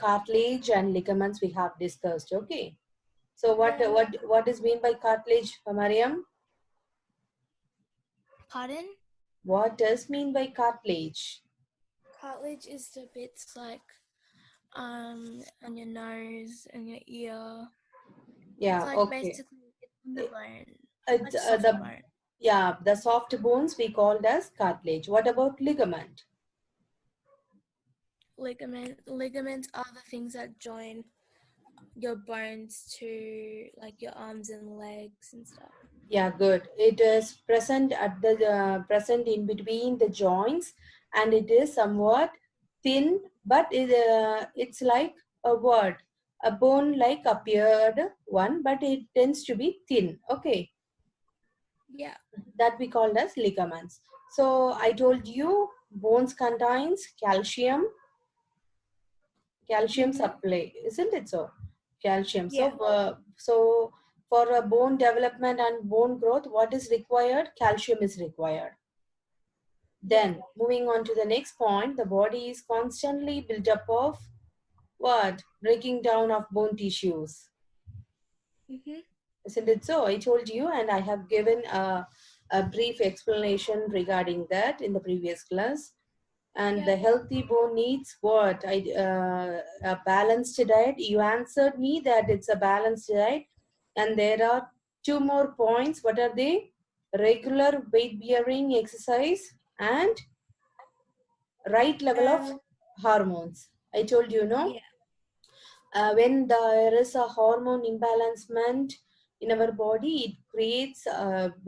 cartilage and ligaments we have discussed. Okay. So Yeah. what is mean by cartilage, Mariam? Pardon? What does mean by cartilage? Cartilage is the bits like on your nose and your ear. It's Yeah. like Okay. basically it's on the bone, It's like soft bone. the soft bones we called as cartilage. What about ligament? Ligaments are the things that join your bones to like your arms and legs and stuff. Yeah, good. It is present at the present in between the joints, and it is somewhat thin, but it's like a word, a bone-like appeared one, but it tends to be thin. Okay, Yeah. that we called as ligaments. So I told you bones contains calcium Mhm. supply, isn't it so? Calcium. So Yeah. so for a bone development and bone growth, what is required? Calcium is required. Yeah. Then moving on to the next point, the body is constantly built up of what? Breaking down of bone tissues. Mhm. Isn't it so? I told you, and I have given a brief explanation regarding that in the previous class. And Yeah. the healthy bone needs what? A balanced diet. You answered me that it's a balanced diet. And there are two more points. What are they? Regular weight bearing exercise and right level of Um. hormones. I told you, no? Yeah. When there is a hormone imbalancement in our body, it creates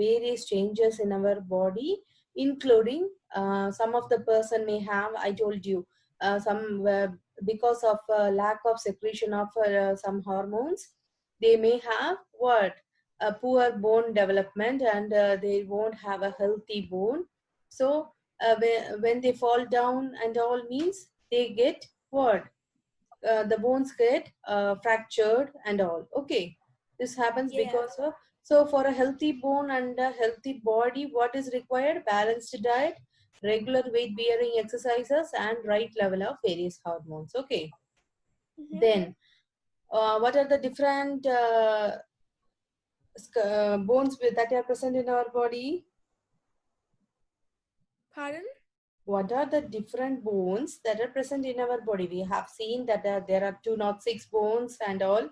various changes in our body, including some of the person may have, I told you, some because of lack of secretion of some hormones, they may have what? A poor bone development, and they won't have a healthy bone. So when they fall down and all means, they get what? The bones get fractured and all. Okay, this happens Yeah. because of, so for a healthy bone and a healthy body, what is required? Balanced diet, regular weight bearing exercises, and right level of various hormones. Okay, Mhm. then what are the different bones that are present in our body? Pardon? What are the different bones that are present in our body? We have seen that there are 206 bones and all.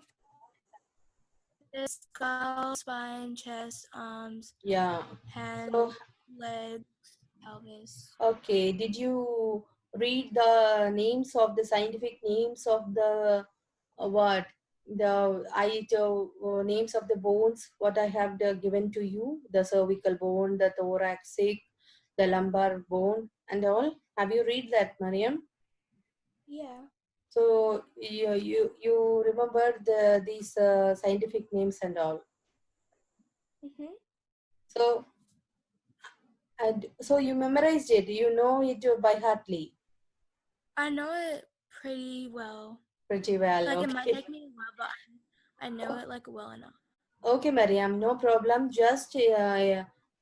The skull, spine, chest, arms, Yeah. So hands, legs, pelvis. okay, did you read the names of the scientific names of the what? The names of the bones, what I have given to you, the cervical bone, the thoracic, the lumbar bone, and all. Have you read that, Mariam? Yeah. So you remember these scientific names and all. Mhm. So and so you memorized it. You know it by heartly, I know it pretty well. pretty well. Like it might Okay. take me a while, but I know it like well enough. Okay, Mariam, no problem. Just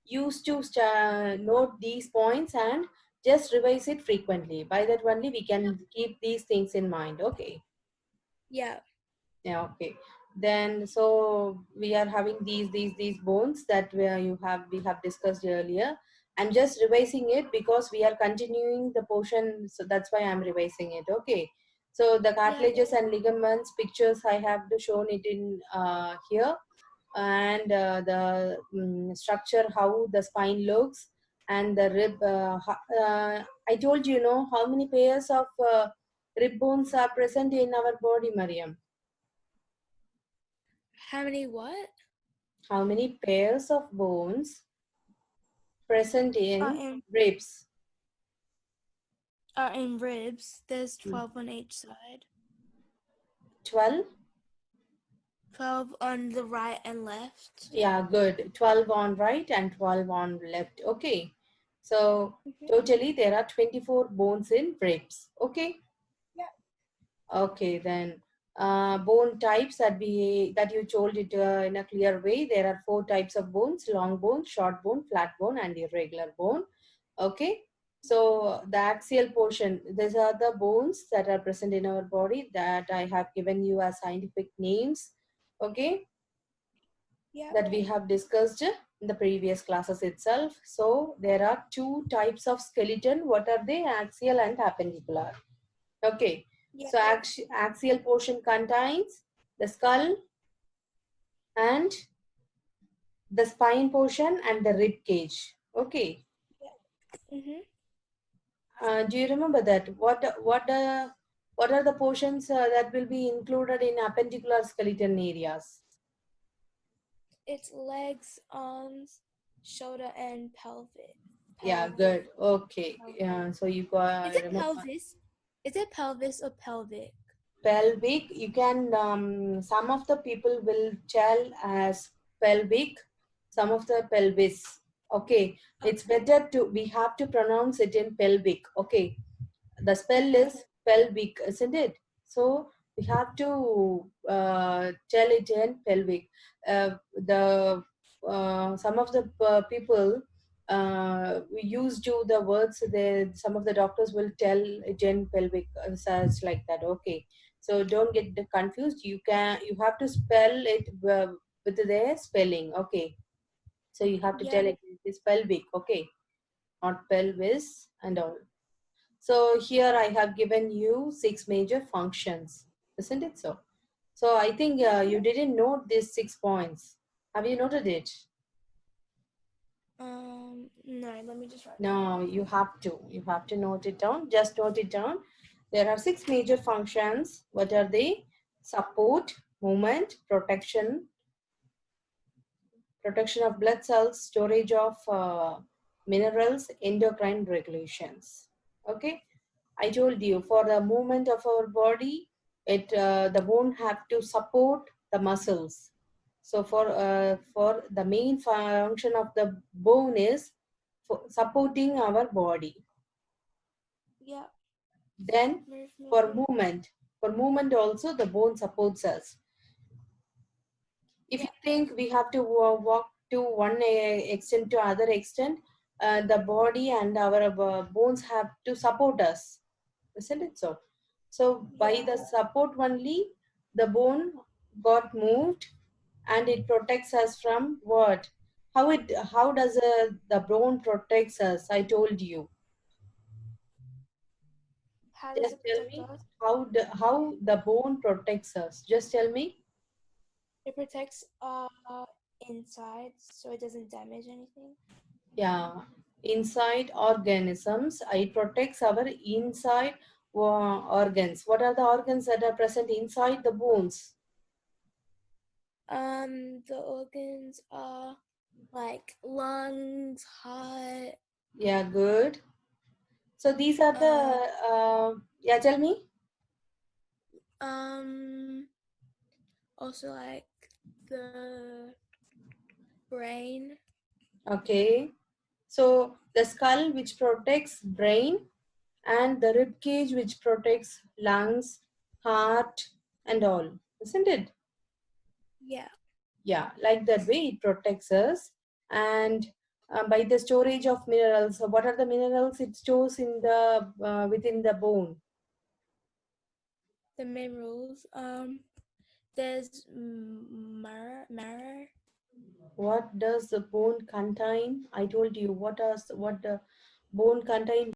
use to note these points and just revise it frequently. By that only we can keep these things in mind. Okay. Yeah. Yeah. Okay. Then so we are having these bones that we have discussed earlier. I'm just revising it because we are continuing the portion. So that's why I'm revising it. Okay. So the Yeah. cartilages and ligaments pictures I have shown it in here, and the structure, how the spine looks, and the rib. I told you, know how many pairs of rib bones are present in our body, Mariam. How many what? How many pairs of bones present in In ribs? in ribs. There's 12 on each side. 12? 12 on the right and left. Yeah, good. 12 on right and 12 on left. Okay. So Mhm. totally there are 24 bones in ribs. Okay. Yeah. Okay, then bone types that you told it in a clear way. There are 4 types of bones: long bone, short bone, flat bone, and irregular bone. Okay. So the axial portion, these are the bones that are present in our body that I have given you as scientific names. Okay, Yeah. that we have discussed in the previous classes itself. So there are two types of skeleton. What are they? Axial and appendicular. Okay, Yeah. so axial portion contains the skull and the spine portion and the rib cage. Okay, Yeah. Mhm. do you remember that? What are the portions that will be included in appendicular skeleton areas? It's legs, arms, shoulder, and pelvic. Yeah, Pelvic. good. Okay, Pelvic. yeah. So you Is got it remember. pelvis? Is it pelvis or pelvic? Pelvic, you can some of the people will tell as pelvic, some of the pelvis. Okay, it's Okay. better to we have to pronounce it in pelvic. Okay, the spell Okay. is pelvic, isn't it? So we have to tell it in pelvic. The some of the people we used to the words. Some of the doctors will tell it in pelvic, such like that. Okay, so don't get confused. You have to spell it with their spelling. Okay, so you have to Yeah. tell it is pelvic. Okay, not pelvis and all. So here I have given you six major functions, isn't it so? So I think Yeah. you didn't note these 6 points. Have you noted it? No, let me just write them No, down. you have to. You have to note it down. Just note it down. There are six major functions. What are they? Support, movement, protection of blood cells, storage of minerals, endocrine regulations. Okay. I told you for the movement of our body, it the bone have to support the muscles. So for the main function of the bone is for supporting our body. Yeah. Then Movement. for movement also the bone supports us. If Yeah. you think we have to walk to one extent to other extent, the body and our bones have to support us, isn't it so? So by Yeah. the support only, the bone got moved, and it protects us from what? How does the bone protects us? I told you. How does Just it tell protect me us? how the bone protects us. Just tell me. It protects inside so it doesn't damage anything. Yeah, inside organisms. It protects our inside organs. What are the organs that are present inside the bones? The organs are like lungs, heart, Yeah, good. So these are uh, the yeah. Tell me. um, also like the brain. Okay. So the skull which protects brain, and the rib cage which protects lungs, heart, and all, isn't it? Yeah, Yeah, like that way it protects us. And by the storage of minerals, so what are the minerals it stores in the within the bone? the minerals. There's marrow. What does the bone contain? I told you what the bone contain.